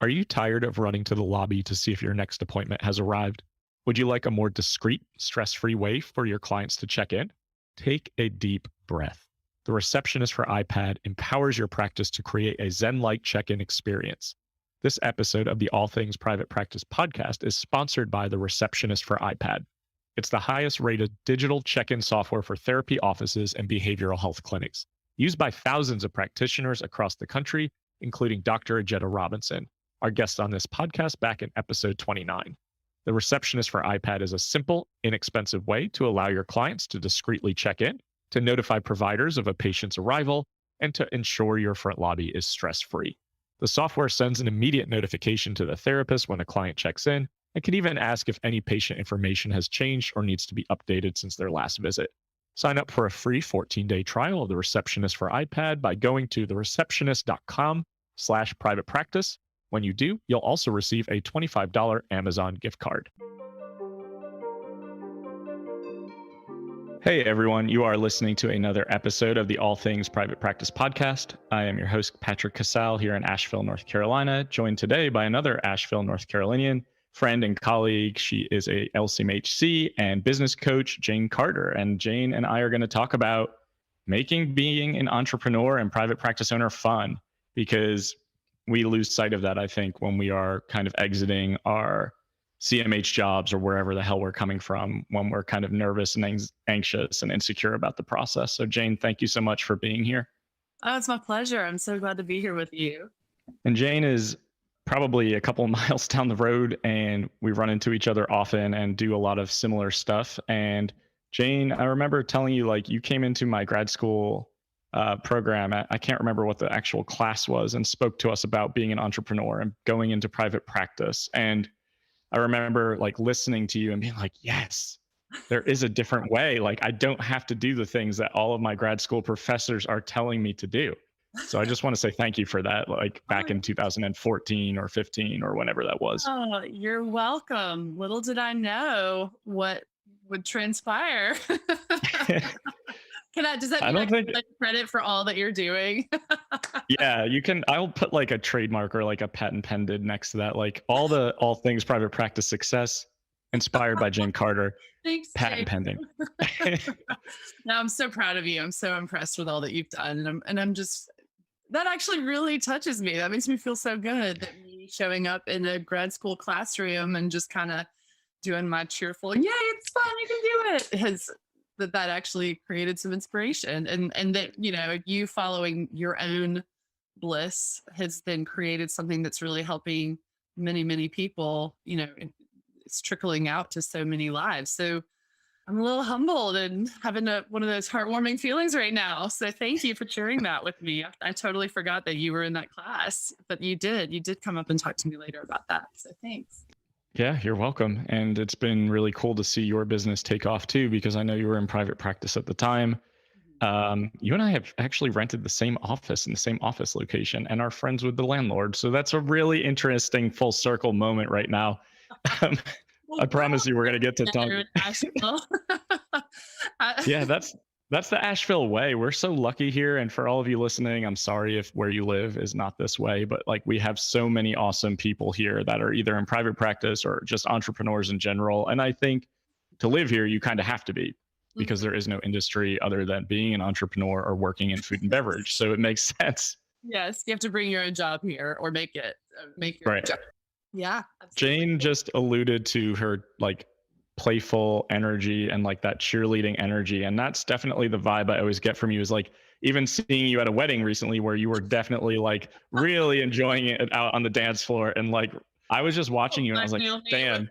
Are you tired of running to the lobby to see if your next appointment has arrived? Would you like a more discreet, stress free way for your clients to check in? Take a deep breath. The receptionist for iPad empowers your practice to create a Zen like check in experience. This episode of the All Things Private Practice podcast is sponsored by the receptionist for iPad. It's the highest rated digital check in software for therapy offices and behavioral health clinics, used by thousands of practitioners across the country, including Dr. Ajetta Robinson, our guest on this podcast back in episode 29. The receptionist for iPad is a simple, inexpensive way to allow your clients to discreetly check in, to notify providers of a patient's arrival, and to ensure your front lobby is stress-free. The software sends an immediate notification to the therapist when a client checks in, and can even ask if any patient information has changed or needs to be updated since their last visit. Sign up for a free 14-day trial of the receptionist for iPad by going to thereceptionist.com/private practice. When you do, you'll also receive a $25 Amazon gift card. Hey everyone, you are listening to another episode of the All Things Private Practice podcast. I am your host, Patrick.Casale, here in Asheville, North Carolina, joined today by another Asheville, North Carolinian friend and colleague. She is a LCMHC and business coach, Jane Carter. And Jane and I are going to talk about making being an entrepreneur and private practice owner fun, because we lose sight of that, I think, when we are kind of exiting our CMH jobs or wherever the hell we're coming from, when we're kind of nervous and anxious and insecure about the process. So Jane, thank you so much for being here. Oh, it's my pleasure. I'm so glad to be here with you. And Jane is probably a couple of miles down the road, and we run into each other often and do a lot of similar stuff. And Jane, I remember telling you, like, you came into my grad school program. I can't remember what the actual class was, and spoke to us about being an entrepreneur and going into private practice. And I remember like listening to you and being like, yes, there is a different way. Like, I don't have to do the things that all of my grad school professors are telling me to do. So I just want to say thank you for that, like back in 2014 or 15 or whenever that was. Oh, you're welcome. Little did I know what would transpire. Does that I mean I don't can think, take credit for all that you're doing? yeah, you can, I'll put like a trademark or like a patent pended next to that, like all things private practice success inspired by Jane Carter, Thanks, patent pending. No, I'm so proud of you. I'm so impressed with all that you've done. And I'm just, that actually really touches me. That makes me feel so good that me showing up in a grad school classroom and just kind of doing my cheerful, yay, it's fun, you can do it, has that actually created some inspiration, and that, you know, you following your own bliss has then created something that's really helping many people. You know, it's trickling out to so many lives. So I'm a little humbled and having one of those heartwarming feelings right now. So thank you for sharing that with me. I totally forgot that you were in that class, but you did come up and talk to me later about that. So thanks. Yeah, you're welcome. And it's been really cool to see your business take off too, because I know you were in private practice at the time. You and I have actually rented the same office in the same office location and are friends with the landlord. So that's a really interesting full circle moment right now. Um, I promise you we're going to get to talk. Yeah, that's the Asheville way. We're so lucky here. And for all of you listening, I'm sorry if where you live is not this way, but like we have so many awesome people here that are either in private practice or just entrepreneurs in general. And I think to live here, you kind of have to be, because there is no industry other than being an entrepreneur or working in food and beverage. So it makes sense. Yes, you have to bring your own job here or make your right. Job. Yeah. Absolutely. Jane just alluded to her like playful energy and like that cheerleading energy. And that's definitely the vibe I always get from you, is like, even seeing you at a wedding recently where you were definitely like really enjoying it out on the dance floor. And like, I was just watching you and I was like, damn,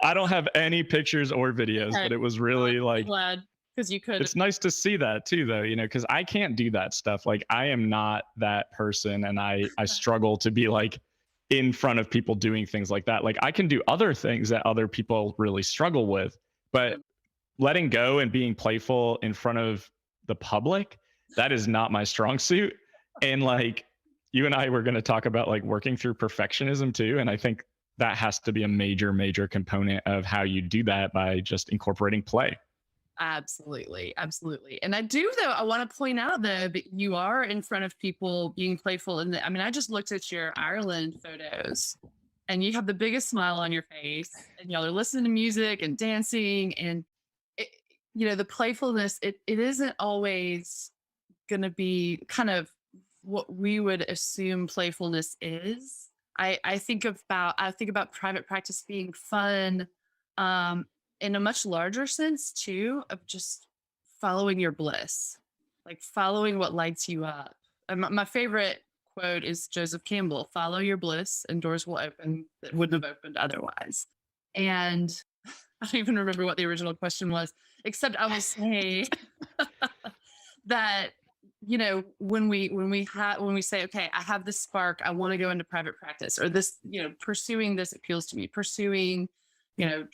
I don't have any pictures or videos, but it was really like, glad because you could. It's nice to see that too, though, you know, because I can't do that stuff. Like, I am not that person. And I struggle to be like in front of people doing things like that. Like, I can do other things that other people really struggle with, but letting go and being playful in front of the public, that is not my strong suit. And like, you and I were going to talk about like working through perfectionism too. And I think that has to be a major component of how you do that, by just incorporating play. Absolutely. Absolutely. And I do, though, I want to point out, though, that you are in front of people being playful. And I mean, I just looked at your Ireland photos and you have the biggest smile on your face and y'all are listening to music and dancing. And, it, the playfulness, it isn't always going to be kind of what we would assume playfulness is. I think about private practice being fun, um, in a much larger sense too, of just following your bliss, like following what lights you up. And my favorite quote is Joseph Campbell: "Follow your bliss, and doors will open that wouldn't have opened otherwise." And I don't even remember what the original question was, except I will say that when we say, okay, I have this spark, I want to go into private practice, or this, pursuing this appeals to me, pursuing, you know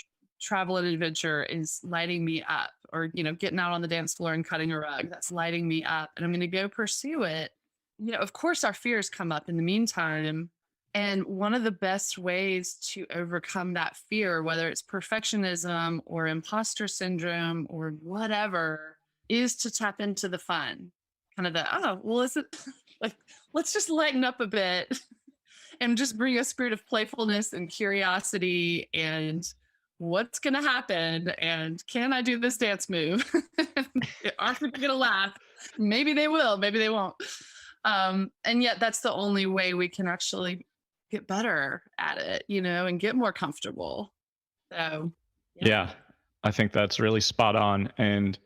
travel and adventure is lighting me up, or getting out on the dance floor and cutting a rug, that's lighting me up, and I'm going to go pursue it. Of course our fears come up in the meantime, and one of the best ways to overcome that fear, whether it's perfectionism or imposter syndrome or whatever, is to tap into the fun. Kind of the, oh, well, is it like, let's just lighten up a bit and just bring a spirit of playfulness and curiosity and what's going to happen. And can I do this dance move? Are people going to laugh? Maybe they will, maybe they won't. And yet that's the only way we can actually get better at it, and get more comfortable. So, yeah. Yeah, I think that's really spot on. And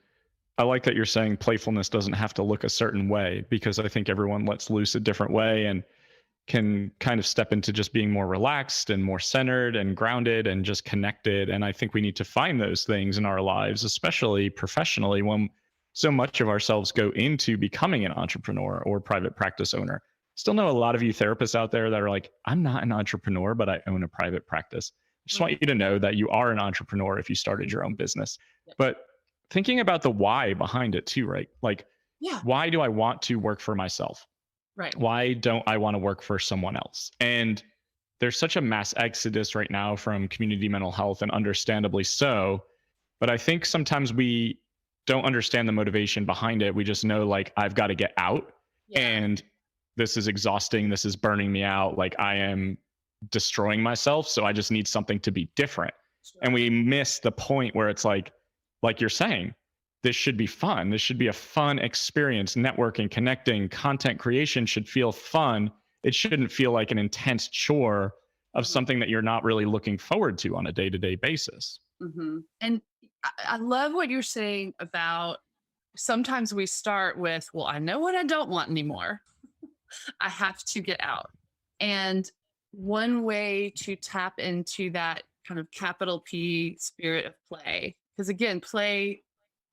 I like that you're saying playfulness doesn't have to look a certain way, because I think everyone lets loose a different way and can kind of step into just being more relaxed and more centered and grounded and just connected. And I think we need to find those things in our lives, especially professionally, when so much of ourselves go into becoming an entrepreneur or private practice owner. Still know a lot of you therapists out there that are like, I'm not an entrepreneur, but I own a private practice. I just want you to know that you are an entrepreneur if you started your own business. Yeah. But thinking about the why behind it too, right? Like, Yeah. why do I want to work for myself? Right. Why don't I want to work for someone else? And there's such a mass exodus right now from community mental health, and understandably so. But I think sometimes we don't understand the motivation behind it. We just know, like, I've got to get out, Yeah. and this is exhausting. This is burning me out. Like, I am destroying myself. So I just need something to be different. Sure. And we miss the point where it's like you're saying, this should be fun. This should be a fun experience. Networking, connecting, content creation should feel fun. It shouldn't feel like an intense chore of something that you're not really looking forward to on a day-to-day basis. Mm-hmm. And I love what you're saying about, sometimes we start with, well, I know what I don't want anymore. I have to get out. And one way to tap into that kind of capital P spirit of play, because again, play,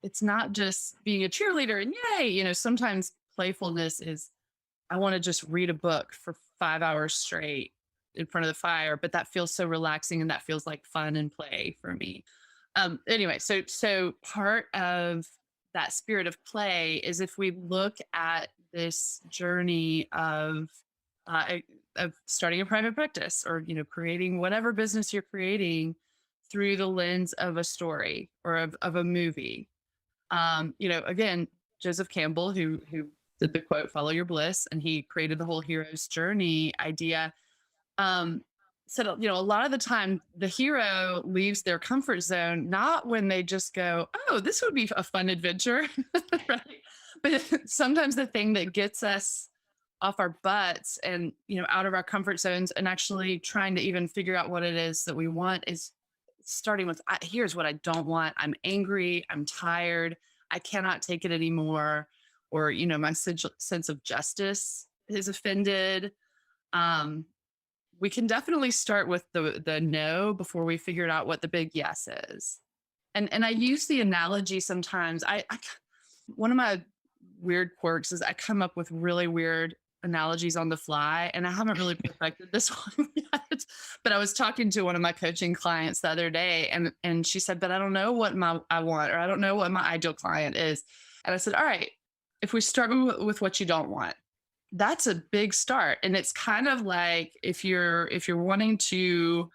it's not just being a cheerleader and yay, sometimes playfulness is, I want to just read a book for 5 hours straight in front of the fire, but that feels so relaxing and that feels like fun and play for me. Anyway, so part of that spirit of play is, if we look at this journey of starting a private practice, or creating whatever business you're creating through the lens of a story or of a movie. Again, Joseph Campbell, who did the quote, "Follow your bliss," and he created the whole hero's journey idea. Said, a lot of the time the hero leaves their comfort zone, not when they just go, oh, this would be a fun adventure, right? But sometimes the thing that gets us off our butts and, out of our comfort zones and actually trying to even figure out what it is that we want is starting with, here's what I don't want. I'm angry. I'm tired. I cannot take it anymore. Or, my sense of justice is offended. We can definitely start with the no before we figured out what the big yes is. And I use the analogy sometimes. One of my weird quirks is I come up with really weird analogies on the fly, and I haven't really perfected this one yet. But I was talking to one of my coaching clients the other day, and she said, but I don't know what I want, or I don't know what my ideal client is. And I said, all right, if we start with what you don't want, that's a big start. And it's kind of like if you're wanting to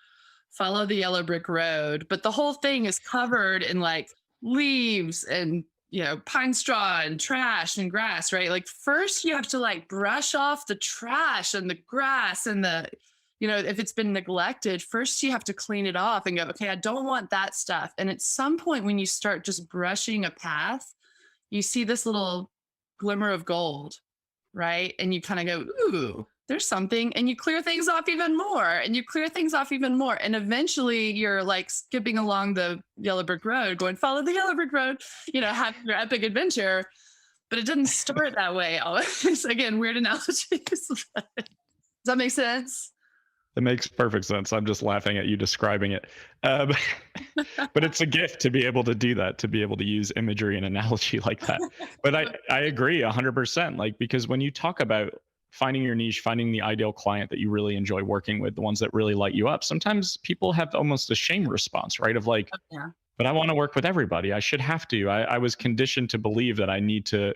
follow the yellow brick road, but the whole thing is covered in like leaves and, pine straw and trash and grass, right? Like first you have to like brush off the trash and the grass and if it's been neglected, first you have to clean it off and go, okay, I don't want that stuff. And at some point when you start just brushing a path, you see this little glimmer of gold, right? And you kind of go, ooh, there's something. And you clear things off even more and you clear things off even more. And eventually you're like skipping along the yellow brick road, going, follow the yellow brick road, having your epic adventure. But it didn't start that way always. Again, weird analogies. Does that make sense? It makes perfect sense. I'm just laughing at you describing it. But it's a gift to be able to do that, to be able to use imagery and analogy like that. But I agree 100%. Like, because when you talk about finding your niche, finding the ideal client that you really enjoy working with, the ones that really light you up, sometimes people have almost a shame response, right? Of like, Yeah. but I want to work with everybody. I should have to. I was conditioned to believe that I need to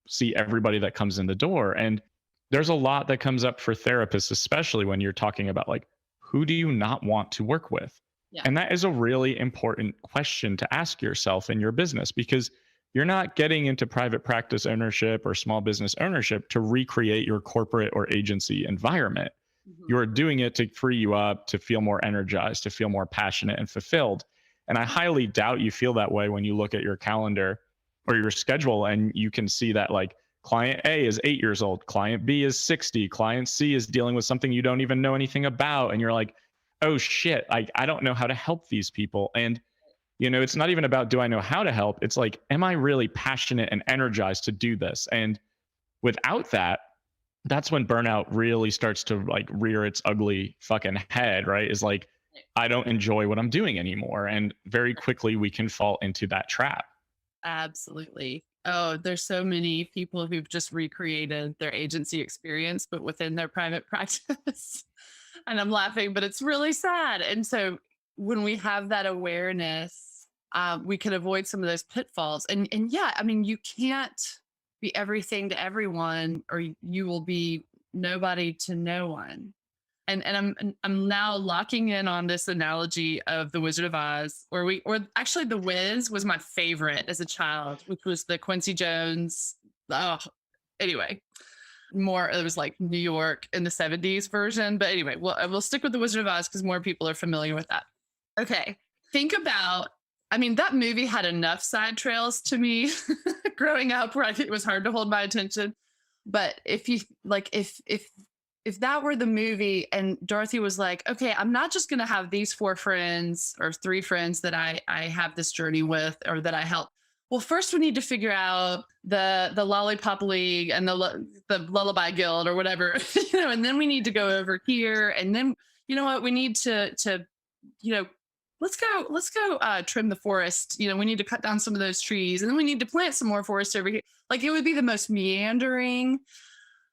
see everybody that comes in the door. And there's a lot that comes up for therapists, especially when you're talking about like, who do you not want to work with? Yeah. And that is a really important question to ask yourself in your business, because you're not getting into private practice ownership or small business ownership to recreate your corporate or agency environment. Mhm. You're doing it to free you up, to feel more energized, to feel more passionate and fulfilled. And I highly doubt you feel that way when you look at your calendar or your schedule and you can see that like client A is 8 years old, client B is 60, client C is dealing with something you don't even know anything about. And you're like, oh shit, I don't know how to help these people. And, it's not even about, do I know how to help? It's like, am I really passionate and energized to do this? And without that, that's when burnout really starts to like rear its ugly fucking head, right? Is like, I don't enjoy what I'm doing anymore. And very quickly we can fall into that trap. Absolutely. Oh, there's so many people who've just recreated their agency experience, but within their private practice. And I'm laughing, but it's really sad. And so when we have that awareness, we can avoid some of those pitfalls. And yeah, I mean, you can't be everything to everyone, or you will be nobody to no one. And I'm now locking in on this analogy of the Wizard of Oz, or actually the Wiz was my favorite as a child, which was the Quincy Jones. Oh, anyway, more it was like New York in the 70s version. But anyway, we'll stick with the Wizard of Oz because more people are familiar with that. Okay, think about. I mean, that movie had enough side trails to me growing up where I think it was hard to hold my attention. But if you like, if that were the movie and Dorothy was like, okay, I'm not just going to have these 4 friends or 3 friends that I have this journey with or that I help. Well, first we need to figure out the Lollipop League and the Lullaby Guild or whatever, and then we need to go over here. And then, you know what, we need to, let's go trim the forest. We need to cut down some of those trees and then we need to plant some more forest over here. Like it would be the most meandering.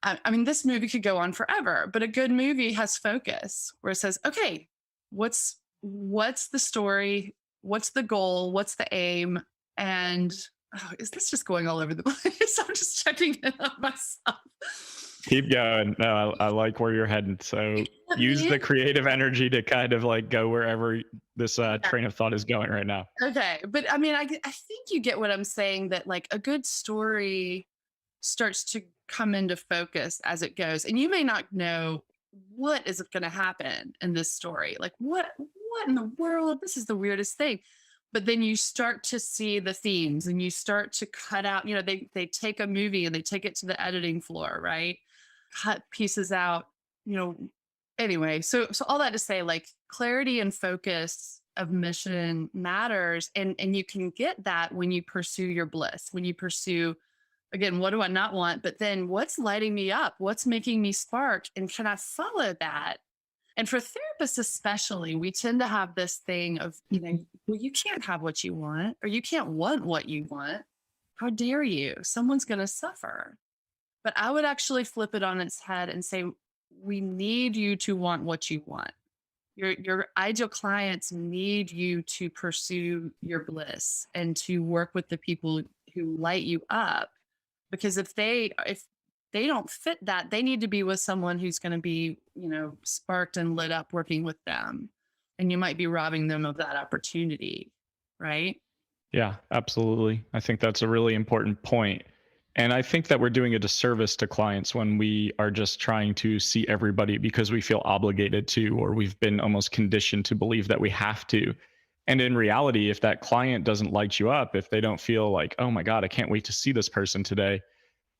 I mean, this movie could go on forever, but a good movie has focus where it says, okay, what's the story? What's the goal? What's the aim? And is this just going all over the place? I'm just checking it out myself. Keep going. No, I like where you're heading. So use the creative energy to kind of like go wherever this train of thought is going right now. Okay. But I mean, I think you get what I'm saying, that like a good story starts to come into focus as it goes. And you may not know what is going to happen in this story. Like what in the world? This is the weirdest thing. But then you start to see the themes and you start to cut out, they take a movie and they take it to the editing floor, right? Cut pieces out, anyway. So all that to say, like clarity and focus of mission matters. And you can get that when you pursue your bliss, when you pursue, again, what do I not want? But then what's lighting me up? What's making me spark? And can I follow that? And for therapists, especially, we tend to have this thing of, well, you can't have what you want, or you can't want what you want. How dare you? Someone's going to suffer. But I would actually flip it on its head and say, we need you to want what you want. Your ideal clients need you to pursue your bliss and to work with the people who light you up. Because if they don't fit that, they need to be with someone who's going to be, sparked and lit up working with them. And you might be robbing them of that opportunity, right? Yeah, absolutely. I think that's a really important point. And I think that we're doing a disservice to clients when we are just trying to see everybody because we feel obligated to, or we've been almost conditioned to believe that we have to. And in reality, if that client doesn't light you up, if they don't feel like, oh my God, I can't wait to see this person today,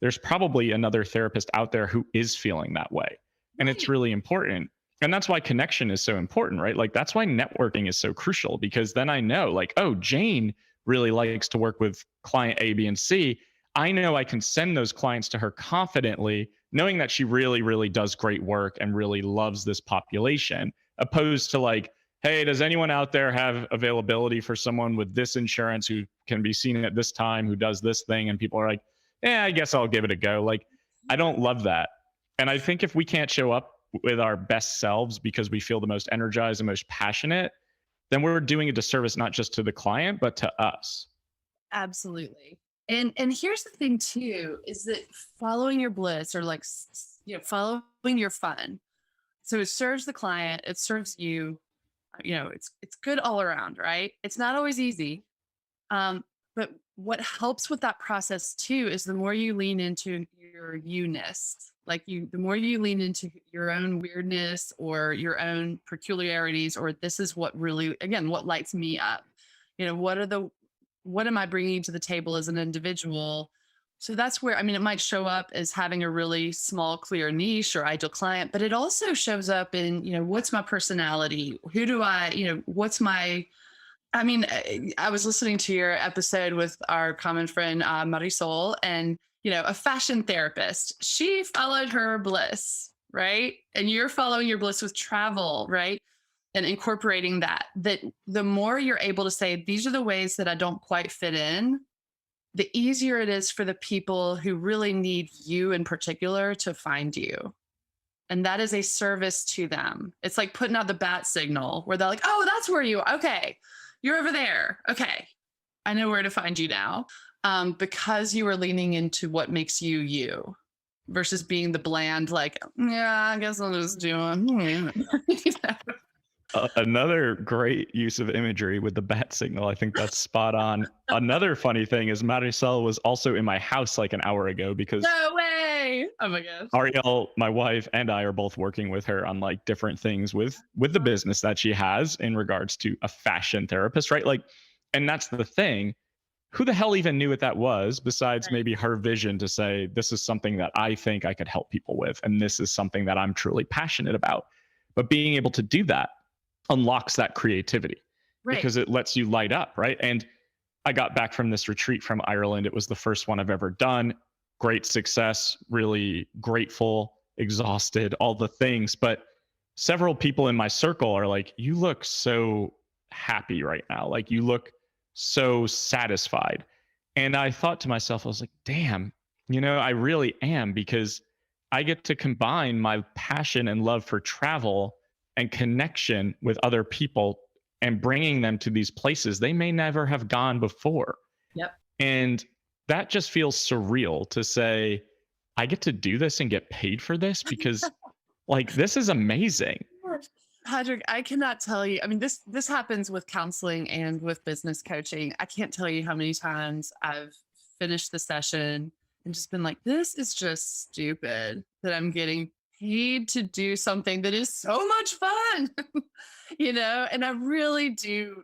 there's probably another therapist out there who is feeling that way. And it's Right. really important. And that's why connection is so important, right? Like that's why networking is so crucial because then I know, like, oh, Jane really likes to work with client A, B, and C. I know I can send those clients to her confidently, knowing that she really, really does great work and really loves this population, opposed to like, hey, does anyone out there have availability for someone with this insurance who can be seen at this time, who does this thing? And people are like, I guess I'll give it a go. Like, I don't love that. And I think if we can't show up with our best selves because we feel the most energized and most passionate, then we're doing a disservice not just to the client, but to us. Absolutely. And here's the thing too, is that following your bliss, or like following your fun. So it serves the client, it serves you, it's good all around, right? It's not always easy. But what helps with that process too is the more you lean into your you-ness, the more you lean into your own weirdness or your own peculiarities, or this is what really, again, what lights me up. What am I bringing to the table as an individual? So that's where, I mean, it might show up as having a really small, clear niche or ideal client, but it also shows up in, what's my personality? Who do I, what's my, I mean, I was listening to your episode with our common friend, Marisol, and, a fashion therapist. She followed her bliss, right? And you're following your bliss with travel, right? And incorporating that the more you're able to say, these are the ways that I don't quite fit in, the easier it is for the people who really need you in particular to find you. And that is a service to them. It's like putting out the bat signal where they're like, oh, that's where you are. Okay. You're over there. Okay. I know where to find you now. Because you are leaning into what makes you you versus being the bland, like, yeah, I guess I'll just do it. Another great use of imagery with the bat signal. I think that's spot on. Another funny thing is Marisol was also in my house like an hour ago because No way. Oh my gosh. Ariel, my wife, and I are both working with her on like different things with the business that she has in regards to a fashion therapist, right? Like, and that's the thing. Who the hell even knew what that was besides Right. maybe her vision to say, this is something that I think I could help people with, and this is something that I'm truly passionate about. But being able to do that unlocks that creativity Right. because it lets you light up, right? And I got back from this retreat from Ireland. It was the first one I've ever done. Great success, really grateful, exhausted, all the things. But several people in my circle are like, you look so happy right now. Like you look so satisfied. And I thought to myself, I was like, damn, I really am because I get to combine my passion and love for travel and connection with other people and bringing them to these places they may never have gone before. Yep. And that just feels surreal to say, I get to do this and get paid for this because like this is amazing. Patrick, I cannot tell you. I mean, this happens with counseling and with business coaching. I can't tell you how many times I've finished the session and just been like, this is just stupid that I'm getting paid to do something that is so much fun. And I really do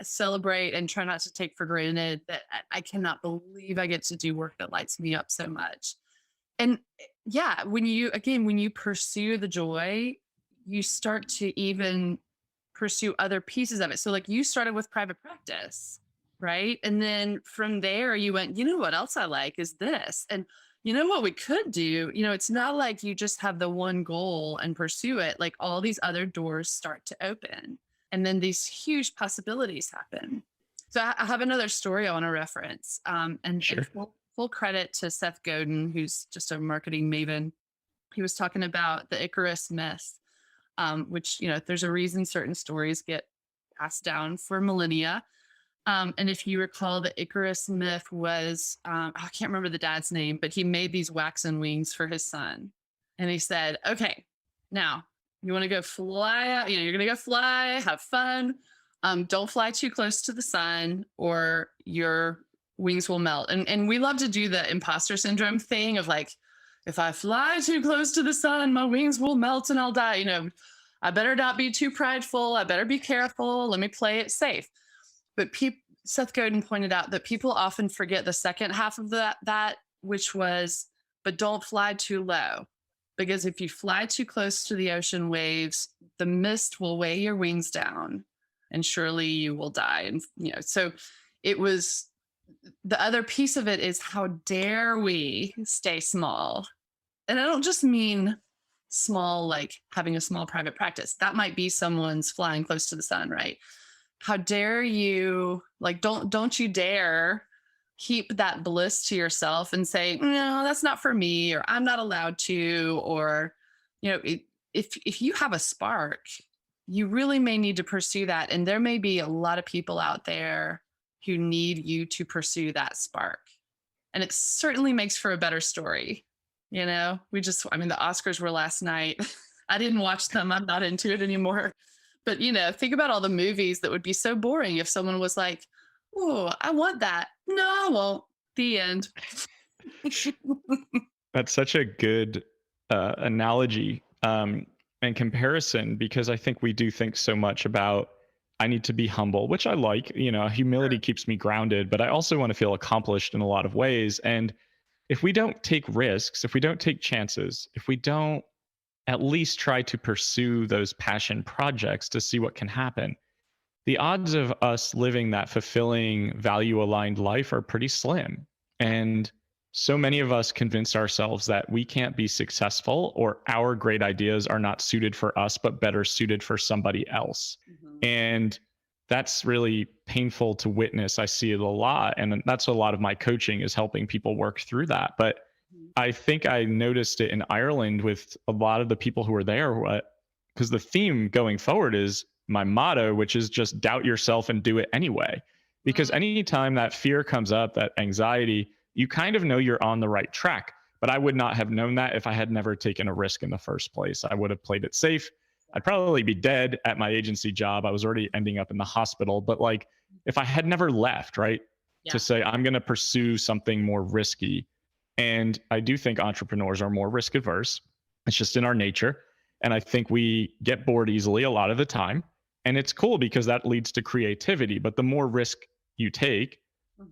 celebrate and try not to take for granted that I cannot believe I get to do work that lights me up so much. And yeah, when you pursue the joy, you start to even pursue other pieces of it. So like you started with private practice, right? And then from there you went, what else I like is this. And what we could do, it's not like you just have the one goal and pursue it. Like all these other doors start to open and then these huge possibilities happen. So I have another story I want to reference. And Sure. full credit to Seth Godin, who's just a marketing maven. He was talking about the Icarus myth, which, there's a reason certain stories get passed down for millennia. And if you recall, the Icarus myth was, I can't remember the dad's name, but he made these waxen wings for his son. And he said, okay, now you want to go fly out, you're going to go fly, have fun. Don't fly too close to the sun or your wings will melt. And we love to do the imposter syndrome thing of like, if I fly too close to the sun, my wings will melt and I'll die. I better not be too prideful. I better be careful. Let me play it safe. But Seth Godin pointed out that people often forget the second half of that, which was, but don't fly too low. Because if you fly too close to the ocean waves, the mist will weigh your wings down and surely you will die. And, so it was the other piece of it is how dare we stay small? And I don't just mean small, like having a small private practice. That might be someone's flying close to the sun, right? How dare you, like, don't you dare keep that bliss to yourself and say, no, that's not for me, or I'm not allowed to, or, if you have a spark, you really may need to pursue that. And there may be a lot of people out there who need you to pursue that spark. And it certainly makes for a better story. The Oscars were last night. I didn't watch them. I'm not into it anymore. But, think about all the movies that would be so boring if someone was like, oh, I want that. No, I won't. The end. That's such a good analogy and comparison, because I think we do think so much about, I need to be humble, which I like. Humility keeps me grounded, but I also want to feel accomplished in a lot of ways. And if we don't take risks, if we don't take chances, if we don't at least try to pursue those passion projects to see what can happen, the odds of us living that fulfilling, value aligned life are pretty slim. And so many of us convince ourselves that we can't be successful, or our great ideas are not suited for us, but better suited for somebody else. Mhm. And that's really painful to witness. I see it a lot. And that's a lot of my coaching, is helping people work through that. But Mhm. I think I noticed it in Ireland with a lot of the people who were there, because the theme going forward is my motto, which is just doubt yourself and do it anyway. Because anytime that fear comes up, that anxiety, you kind of know you're on the right track. But I would not have known that if I had never taken a risk in the first place. I would have played it safe. I'd probably be dead at my agency job. I was already ending up in the hospital. But like, if I had never left, right, Yeah. to say, I'm going to pursue something more risky. And I do think entrepreneurs are more risk averse. It's just in our nature. And I think we get bored easily a lot of the time. And it's cool because that leads to creativity. But the more risk you take,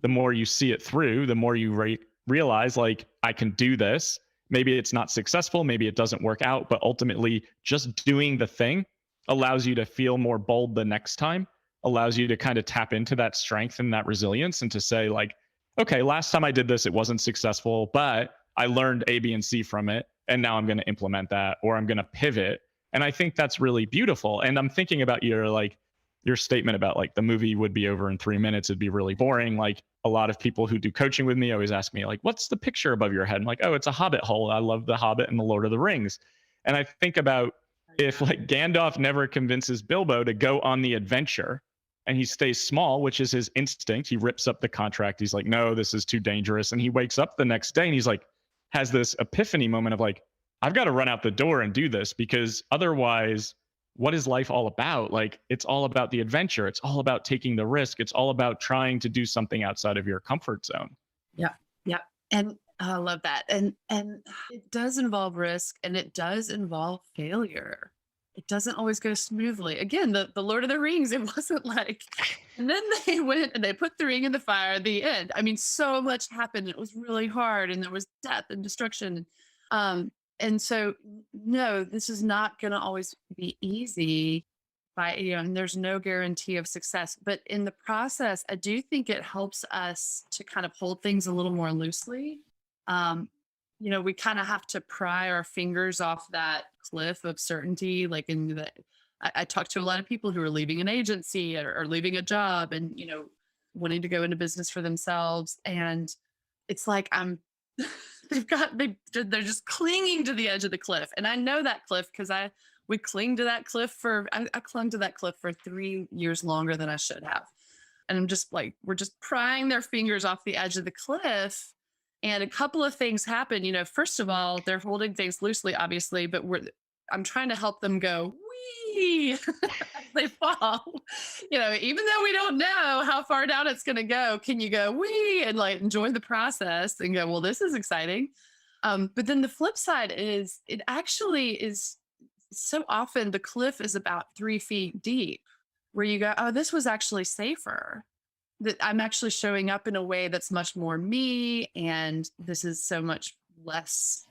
the more you see it through, the more you realize, like, I can do this. Maybe it's not successful, maybe it doesn't work out, but ultimately just doing the thing allows you to feel more bold the next time, allows you to kind of tap into that strength and that resilience, and to say, like, okay, last time I did this, it wasn't successful, but I learned A, B, and C from it. And now I'm going to implement that, or I'm going to pivot. And I think that's really beautiful. And I'm thinking about your statement about, like, the movie would be over in 3 minutes. It'd be really boring. Like, a lot of people who do coaching with me always ask me, like, what's the picture above your head? I'm like, oh, it's a hobbit hole. I love the Hobbit and the Lord of the Rings. And I think about, if like Gandalf never convinces Bilbo to go on the adventure, and he stays small, which is his instinct, he rips up the contract. He's like, no, this is too dangerous. And he wakes up the next day and he's like, has this epiphany moment of like, I've got to run out the door and do this, because otherwise, what is life all about? Like, it's all about the adventure. It's all about taking the risk. It's all about trying to do something outside of your comfort zone. Yeah. Yeah. And I love that. And it does involve risk, and it does involve failure. It doesn't always go smoothly. Again, the Lord of the Rings, it wasn't like, and then they went and they put the ring in the fire at the end. I mean, so much happened. It was really hard, and there was death and destruction. And so, no, this is not going to always be easy. And there's no guarantee of success. But in the process, I do think it helps us to kind of hold things a little more loosely. Um, we kind of have to pry our fingers off that cliff of certainty. Like, I talk to a lot of people who are leaving an agency, or leaving a job, and wanting to go into business for themselves. And it's like, they're just clinging to the edge of the cliff. And I know that cliff because we cling to that cliff I clung to that cliff for 3 years longer than I should have. And I'm just like, we're just prying their fingers off the edge of the cliff. And a couple of things happen. First of all, they're holding things loosely, obviously, but I'm trying to help them go wee, they fall. Even though we don't know how far down it's going to go, can you go wee and like enjoy the process and go, well, this is exciting. But then the flip side is it actually is so often the cliff is about 3 feet deep where you go, oh, this was actually safer. That I'm actually showing up in a way that's much more me. And this is so much less,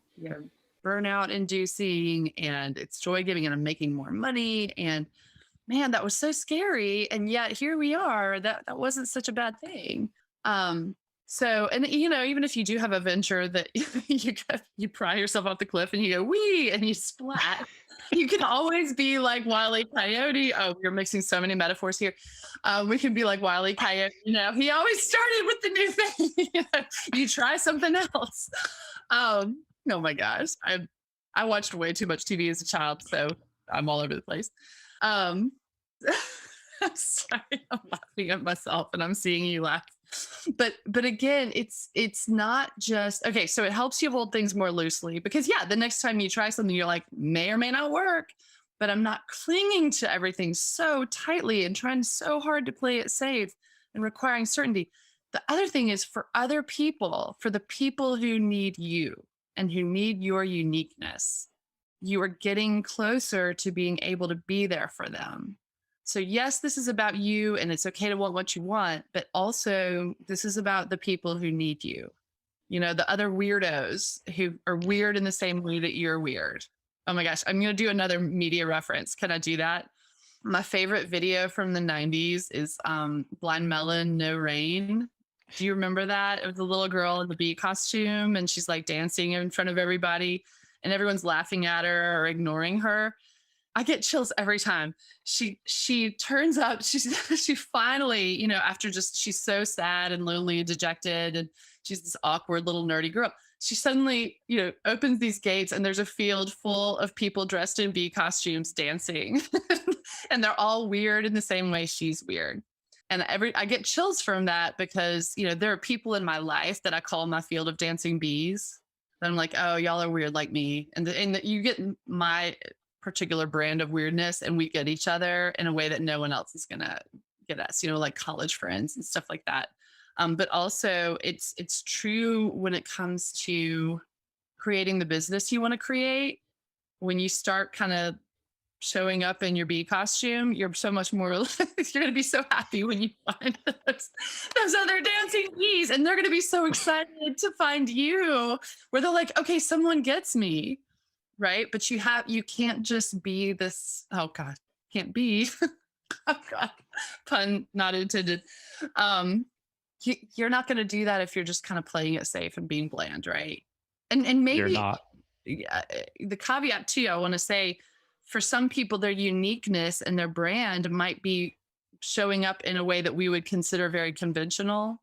burnout inducing and it's joy giving and I'm making more money. And man, that was so scary. And yet here we are. That wasn't such a bad thing. So, and even if you do have a venture that you pry yourself off the cliff and you go, wee, and you splat, you can always be like Wile E. Coyote. Oh, you're mixing so many metaphors here. We can be like Wile E. Coyote. He always started with the new thing. You try something else. Oh my gosh. I watched way too much TV as a child, so I'm all over the place. I'm sorry, I'm laughing at myself and I'm seeing you laugh. But again, it's not just okay. So it helps you hold things more loosely because the next time you try something, you're like, may or may not work, but I'm not clinging to everything so tightly and trying so hard to play it safe and requiring certainty. The other thing is for other people, for the people who need you and who need your uniqueness, you are getting closer to being able to be there for them. So yes, this is about you and it's okay to want what you want, but also this is about the people who need you. The other weirdos who are weird in the same way that you're weird. Oh my gosh, I'm going to do another media reference. Can I do that? My favorite video from the 90s is Blind Melon, No Rain. Do you remember that? It was a little girl in the bee costume and she's like dancing in front of everybody and everyone's laughing at her or ignoring her. I get chills every time she turns up. She finally, after she's so sad and lonely and dejected, and she's this awkward little nerdy girl. She suddenly, opens these gates and there's a field full of people dressed in bee costumes dancing, and they're all weird in the same way she's weird. And I get chills from that because there are people in my life that I call my field of dancing bees. And I'm like, oh, y'all are weird like me, and you get my particular brand of weirdness and we get each other in a way that no one else is going to get us, like college friends and stuff like that. But also it's true when it comes to creating the business you want to create. When you start kind of showing up in your bee costume, you're so much more, you're going to be so happy when you find those other dancing bees and they're going to be so excited to find you where they're like, okay, someone gets me. Right. But you can't just be this. Oh God, can't be. Oh God, pun not intended. You're not going to do that if you're just kind of playing it safe and being bland. Right. And maybe You're not. The caveat too, I want to say for some people, their uniqueness and their brand might be showing up in a way that we would consider very conventional.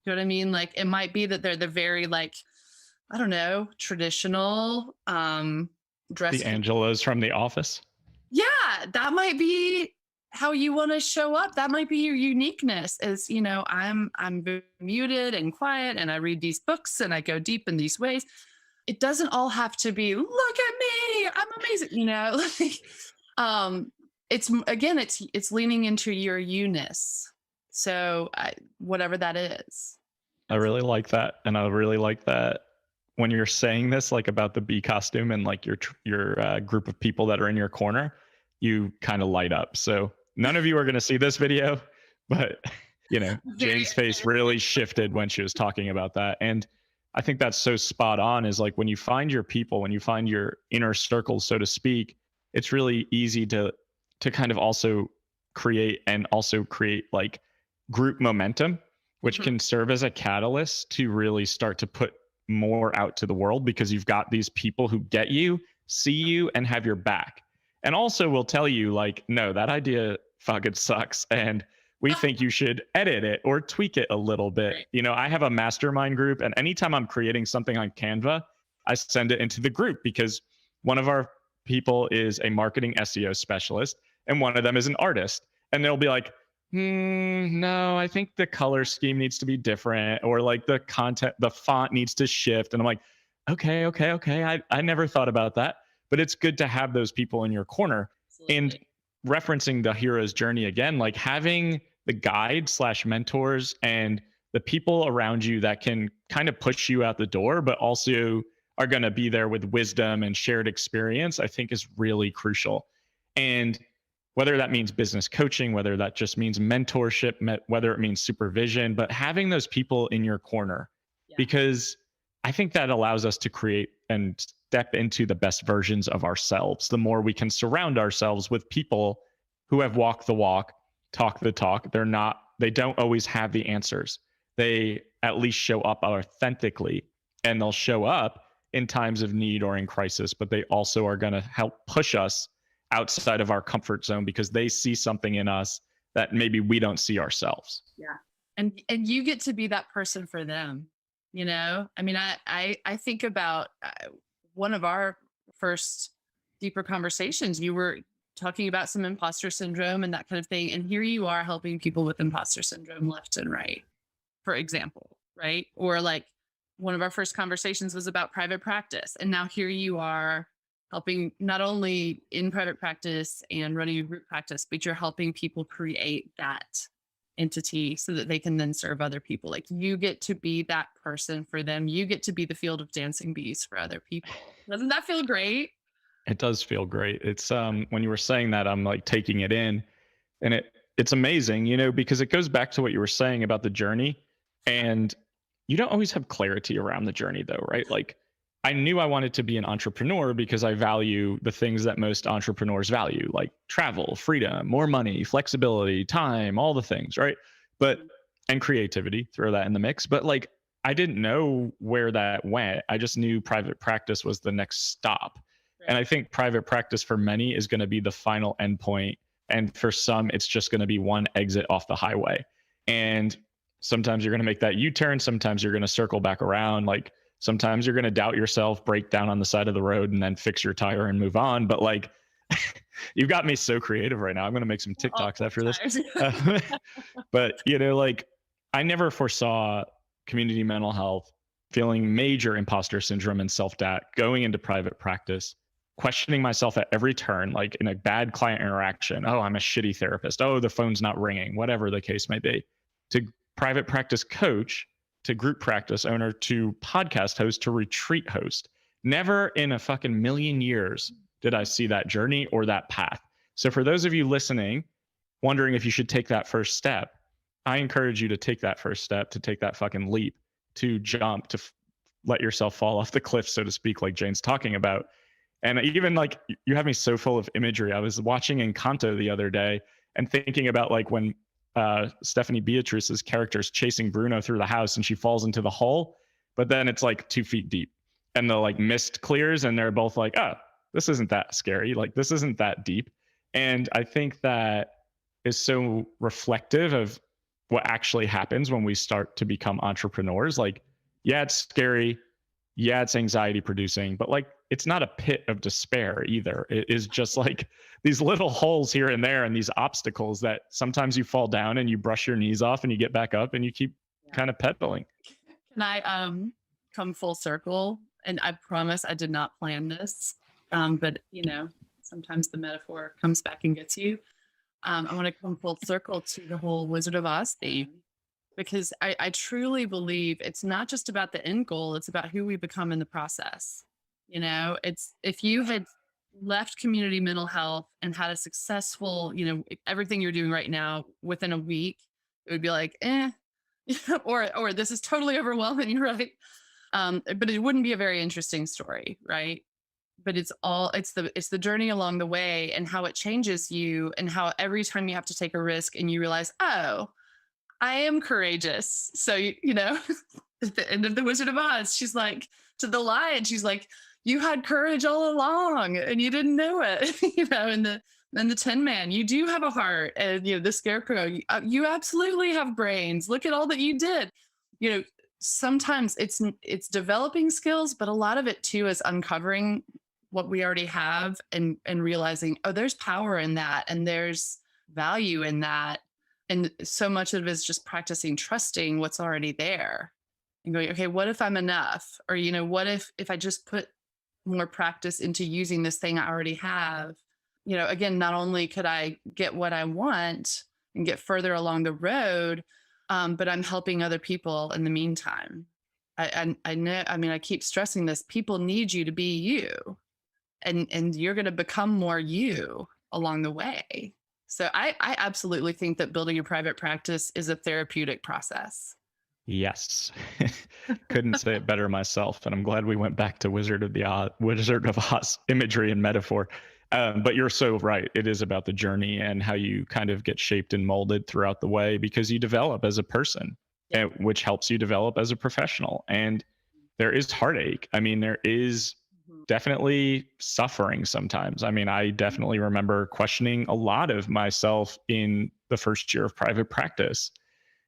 You know what I mean? Like it might be that they're the very I don't know, traditional dress. The Angelos from The Office. Yeah, that might be how you want to show up. That might be your uniqueness is, I'm muted and quiet and I read these books and I go deep in these ways. It doesn't all have to be, look at me, I'm amazing, it's leaning into your you-ness. So whatever that is. I really like that. And I really like that when you're saying this, like about the bee costume and like your group of people that are in your corner, you kind of light up. So none of you are going to see this video, but Jane's face really shifted when she was talking about that. And I think that's so spot on is like when you find your people, when you find your inner circle, so to speak, it's really easy to kind of also create like group momentum, which can serve as a catalyst to really start to put more out to the world because you've got these people who get you, see you, and have your back. And also will tell you like, no, that idea fucking sucks. And we think you should edit it or tweak it a little bit. I have a mastermind group and anytime I'm creating something on Canva, I send it into the group because one of our people is a marketing SEO specialist and one of them is an artist. And they'll be like, no, I think the color scheme needs to be different or like the content, the font needs to shift. And I'm like, okay. I never thought about that, but it's good to have those people in your corner. And Absolutely. referencing the hero's journey again, like having the guide slash mentors and the people around you that can kind of push you out the door, but also are going to be there with wisdom and shared experience, I think is really crucial. And whether that means business coaching, whether that just means mentorship, whether it means supervision, but having those people in your corner, Yeah. because I think that allows us to create and step into the best versions of ourselves. The more we can surround ourselves with people who have walked the walk, talk the talk, they don't always have the answers. They at least show up authentically, and they'll show up in times of need or in crisis, but they also are going to help push us outside of our comfort zone because they see something in us that maybe we don't see ourselves. Yeah. And you get to be that person for them. I mean, I think about one of our first deeper conversations. You were talking about some imposter syndrome and that kind of thing. And here you are helping people with imposter syndrome left and right, for example, right? Or like one of our first conversations was about private practice. And now here you are helping not only in private practice and running a group practice, but you're helping people create that entity so that they can then serve other people. Like you get to be that person for them. You get to be the field of dancing bees for other people. Doesn't that feel great? It does feel great. It's when you were saying that, I'm like taking it in, and it's amazing, because it goes back to what you were saying about the journey. And you don't always have clarity around the journey though, right? Like I knew I wanted to be an entrepreneur because I value the things that most entrepreneurs value, like travel, freedom, more money, flexibility, time, all the things, right? But and creativity, throw that in the mix. But like I didn't know where that went. I just knew private practice was the next stop. And Right. I think private practice for many is going to be the final endpoint. And for some, it's just going to be one exit off the highway. And sometimes you're going to make that U-turn. Sometimes you're going to circle back around. Like sometimes you're going to doubt yourself, break down on the side of the road, and then fix your tire and move on. But like, you've got me so creative right now. I'm going to make some All TikToks after this. times. Uh, but, like I never foresaw community mental health, feeling major imposter syndrome and self doubt, going into private practice, questioning myself at every turn, like in a bad client interaction. Oh, I'm a shitty therapist. Oh, the phone's not ringing, whatever the case may be. To private practice coach, to group practice owner, to podcast host, to retreat host. Never in a fucking million years did I see that journey or that path. So for those of you listening, wondering if you should take that first step, I encourage you to take that first step, to take that fucking leap, to jump, to let yourself fall off the cliff, so to speak, like Jane's talking about. And even like you have me so full of imagery. I was watching Encanto the other day and thinking about like when Stephanie Beatrice's character is chasing Bruno through the house and she falls into the hole, but then it's like 2 feet deep and the like mist clears and they're both like, oh, this isn't that scary. Like this isn't that deep. And I think that is so reflective of what actually happens when we start to become entrepreneurs. Like, yeah, it's scary. Yeah, it's anxiety producing, but like it's not a pit of despair either. It is just like these little holes here and there and these obstacles that sometimes you fall down and you brush your knees off and you get back up and you keep Yeah. kind of pedaling. Can I come full circle? And I promise I did not plan this. But sometimes the metaphor comes back and gets you. I want to come full circle to the whole Wizard of Oz theme because I truly believe it's not just about the end goal, it's about who we become in the process. It's if you had left community mental health and had a successful, everything you're doing right now within a week, it would be like, or this is totally overwhelming, you're right. But it wouldn't be a very interesting story, right? But it's the journey along the way and how it changes you and how every time you have to take a risk and you realize, oh, I am courageous. So at the end of the Wizard of Oz, she's like to the lion, she's like, you had courage all along and you didn't know it. And the Tin Man, you do have a heart. And the Scarecrow, you absolutely have brains. Look at all that you did. Sometimes it's developing skills, but a lot of it too is uncovering what we already have and realizing, oh, there's power in that and there's value in that. And so much of it is just practicing trusting what's already there and going, okay, what if I'm enough? Or, what if I just put more practice into using this thing I already have, again, not only could I get what I want and get further along the road, but I'm helping other people in the meantime. I know, I mean, I keep stressing this. People need you to be you, and you're going to become more you along the way. So I absolutely think that building a private practice is a therapeutic process. Yes. Couldn't say it better myself. And I'm glad we went back to Wizard of Oz imagery and metaphor. But you're so right. It is about the journey and how you kind of get shaped and molded throughout the way because you develop as a person, Yeah. which helps you develop as a professional. And there is heartache. I mean, there is Mhm. definitely suffering sometimes. I mean, I definitely remember questioning a lot of myself in the first year of private practice.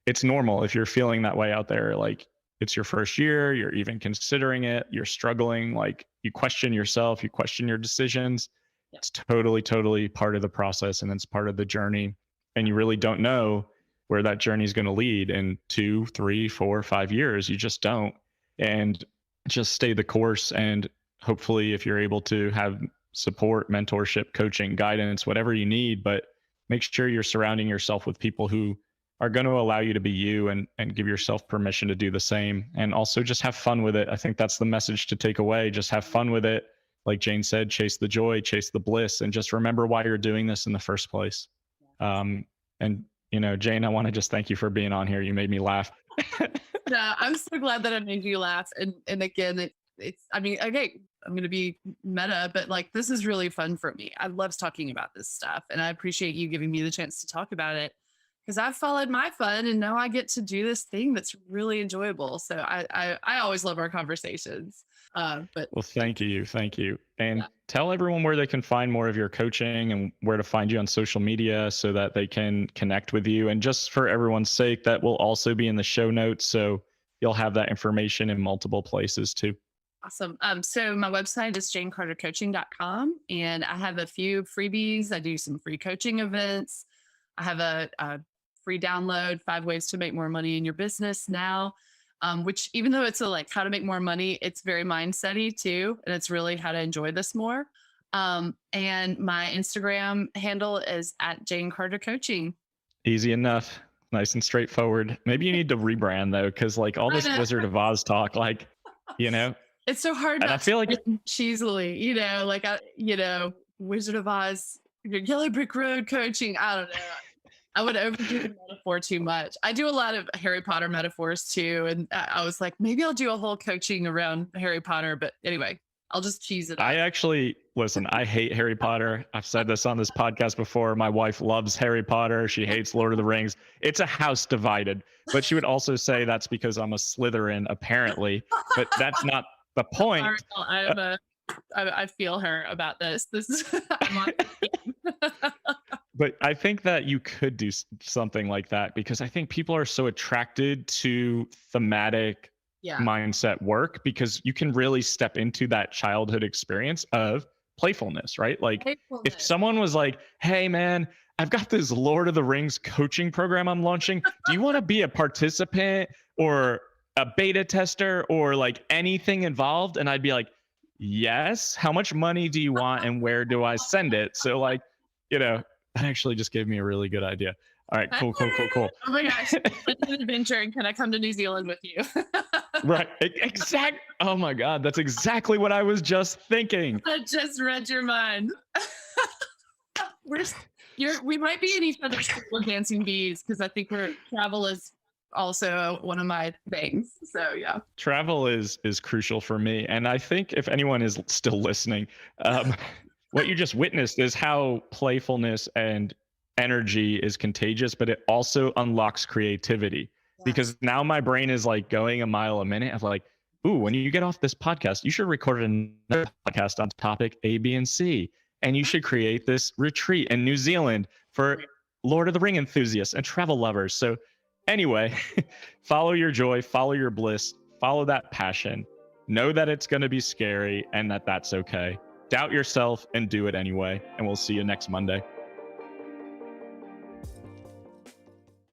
It's normal if you're feeling that way out there. Like it's your first year, you're even considering it, you're struggling, like you question yourself, you question your decisions. Yeah. It's totally, totally part of the process and it's part of the journey. And you really don't know where that journey is going to lead in 2, 3, 4, 5 years. You just don't. And just stay the course. And hopefully, if you're able to have support, mentorship, coaching, guidance, whatever you need, but make sure you're surrounding yourself with people who are going to allow you to be you and give yourself permission to do the same. And also just have fun with it. I think that's the message to take away. Just have fun with it. Like Jane said, chase the joy, chase the bliss, and just remember why you're doing this in the first place. And, Jane, I want to just thank you for being on here. You made me laugh. Yeah, I'm so glad that I made you laugh. And again, it's I mean, okay, I'm gonna be meta, but like this is really fun for me. I love talking about this stuff. And I appreciate you giving me the chance to talk about it because I've followed my fun and now I get to do this thing that's really enjoyable. So I always love our conversations. But Well, thank you. Thank you. And yeah. tell everyone where they can find more of your coaching and where to find you on social media so that they can connect with you. And just for everyone's sake, that will also be in the show notes. So you'll have that information in multiple places too. Awesome. So my website is janecartercoaching.com and I have a few freebies. I do some free coaching events. I have a free download, 5 ways to make more money in your business now. Which even though it's a like how to make more money, it's very mindset-y too. And it's really how to enjoy this more. And my Instagram handle is at Jane Carter Coaching. Easy enough. Nice and straightforward. Maybe you need to rebrand though, because like all I this know. Wizard of Oz talk, like, you know, It's so hard and I not to feel like written cheesily, like Wizard of Oz, your Yellow Brick Road coaching. I don't know. I would overdo the metaphor too much. I do a lot of Harry Potter metaphors too. And I was like, maybe I'll do a whole coaching around Harry Potter. But anyway, I'll just cheese it I up. actually listen, I hate Harry Potter. I've said this on this podcast before. My wife loves Harry Potter. She hates Lord of the Rings. It's a house divided. But she would also say that's because I'm a Slytherin, apparently. But that's not the point. Sorry, I feel her about this. This is I'm on But I think that you could do something like that because I think people are so attracted to thematic yeah. mindset work because you can really step into that childhood experience of playfulness, right? Like if Playfulness. someone was like, "Hey man, I've got this Lord of the Rings coaching program I'm launching. Do you want to be a participant or a beta tester or like anything involved?" And I'd be like, "Yes. How much money do you want and where do I send it?" So like, that actually just gave me a really good idea. All right, cool, cool, cool, cool. Oh my gosh. Let's do an adventure and can I come to New Zealand with you? Right. Exact. Oh my God. That's exactly what I was just thinking. I just read your mind. We're we might be in each other's little dancing bees because I think travel is also one of my things. So yeah. Travel is crucial for me. And I think if anyone is still listening, what you just witnessed is how playfulness and energy is contagious, but it also unlocks creativity because now my brain is like going a mile a minute of like, ooh, when you get off this podcast, you should record another podcast on topic A, B, and C. And you should create this retreat in New Zealand for Lord of the Ring enthusiasts and travel lovers. So anyway, follow your joy, follow your bliss, follow that passion. Know that it's going to be scary and that that's okay. Doubt yourself and do it anyway. And we'll see you next Monday.